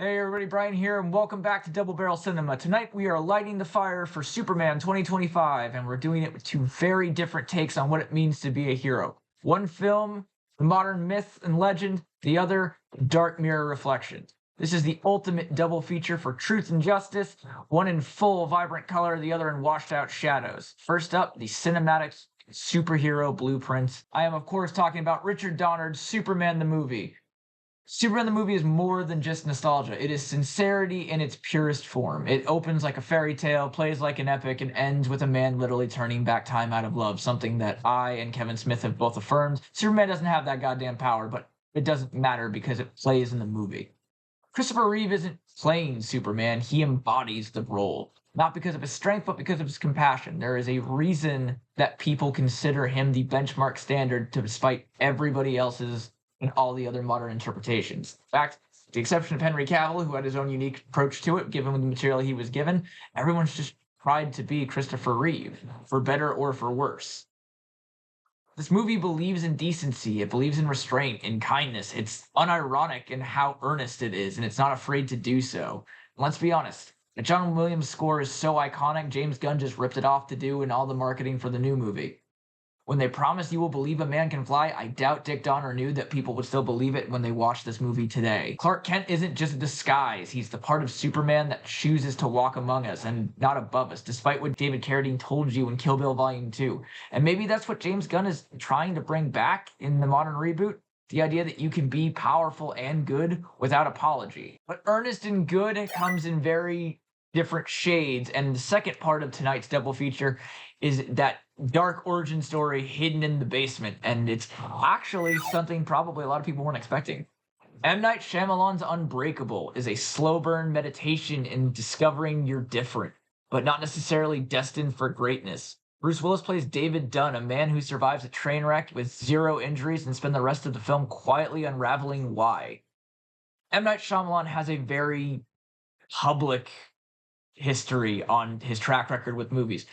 Hey everybody, Brian here, and welcome back to Double Barrel Cinema. Tonight we are lighting the fire for Superman 2025, and we're doing it with two very different takes on what it means to be a hero. One film, the modern myth and legend, the other, dark mirror reflection. This is the ultimate double feature for truth and justice, one in full vibrant color, the other in washed out shadows. First up, the cinematic superhero blueprints. I am of course talking about Richard Donner's Superman the movie. Superman the movie is more than just nostalgia. It is sincerity in its purest form. It opens like a fairy tale, plays like an epic, and ends with a man literally turning back time out of love, something that I and Kevin Smith have both affirmed. Superman doesn't have that goddamn power, but it doesn't matter because it plays in the movie. Christopher Reeve isn't playing Superman, he embodies the role. Not because of his strength, but because of his compassion. There is a reason that people consider him the benchmark standard despite everybody else's and all the other modern interpretations. In fact, with the exception of Henry Cavill, who had his own unique approach to it, given the material he was given, everyone's just tried to be Christopher Reeve, for better or for worse. This movie believes in decency, it believes in restraint, in kindness. It's unironic in how earnest it is, and it's not afraid to do so. And let's be honest, the John Williams score is so iconic, James Gunn just ripped it off to do in all the marketing for the new movie. When they promise you will believe a man can fly, I doubt Dick Donner knew that people would still believe it when they watch this movie today. Clark Kent isn't just a disguise, he's the part of Superman that chooses to walk among us and not above us, despite what David Carradine told you in Kill Bill Volume 2. And maybe that's what James Gunn is trying to bring back in the modern reboot. The idea that you can be powerful and good without apology. But earnest and good comes in very different shades, and the second part of tonight's double feature is that dark origin story hidden in the basement, and it's actually something probably a lot of people weren't expecting. M. Night Shyamalan's Unbreakable is a slow burn meditation in discovering you're different, but not necessarily destined for greatness. Bruce Willis plays David Dunn, a man who survives a train wreck with zero injuries and spends the rest of the film quietly unraveling why. M. Night Shyamalan has a very public history on his track record with movies.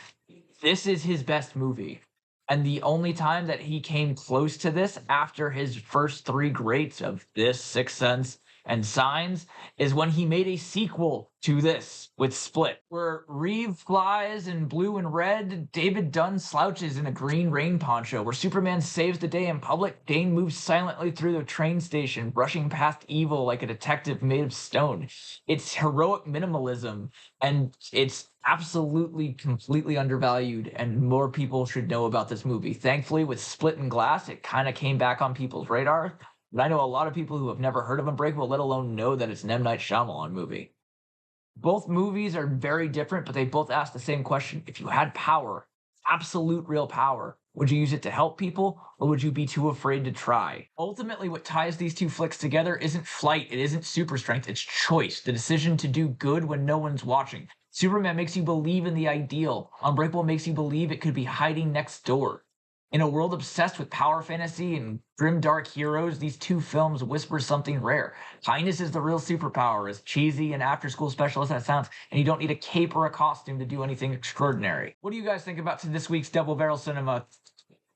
This is his best movie. And the only time that he came close to this after his first three greats of this, Sixth Sense, and Signs is when he made a sequel to this with Split, where Reeve flies in blue and red, David Dunn slouches in a green rain poncho, where Superman saves the day in public, Dane moves silently through the train station, brushing past evil like a detective made of stone. It's heroic minimalism, and it's absolutely completely undervalued, and more people should know about this movie. Thankfully, with Split and Glass, it kind of came back on people's radar. But I know a lot of people who have never heard of Unbreakable, let alone know that it's an M. Night Shyamalan movie. Both movies are very different, but they both ask the same question. If you had power, absolute real power, would you use it to help people, or would you be too afraid to try? Ultimately, what ties these two flicks together isn't flight, it isn't super strength, it's choice, the decision to do good when no one's watching. Superman makes you believe in the ideal. Unbreakable makes you believe it could be hiding next door. In a world obsessed with power fantasy and grim dark heroes, these two films whisper something rare. Kindness is the real superpower, as cheesy and after-school special as that sounds, and you don't need a cape or a costume to do anything extraordinary. What do you guys think about this week's Double Barrel Cinema?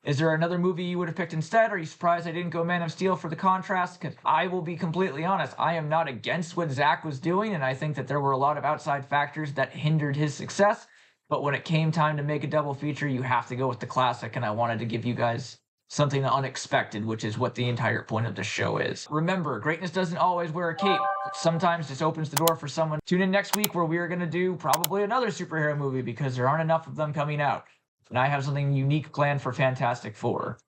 Is there another movie you would have picked instead? Are you surprised I didn't go Man of Steel for the contrast? Because I will be completely honest, I am not against what Zack was doing, and I think that there were a lot of outside factors that hindered his success. But when it came time to make a double feature, you have to go with the classic, and I wanted to give you guys something unexpected, which is what the entire point of the show is. Remember, greatness doesn't always wear a cape. It sometimes just opens the door for someone. Tune in next week where we are going to do probably another superhero movie because there aren't enough of them coming out. And I have something unique planned for Fantastic Four.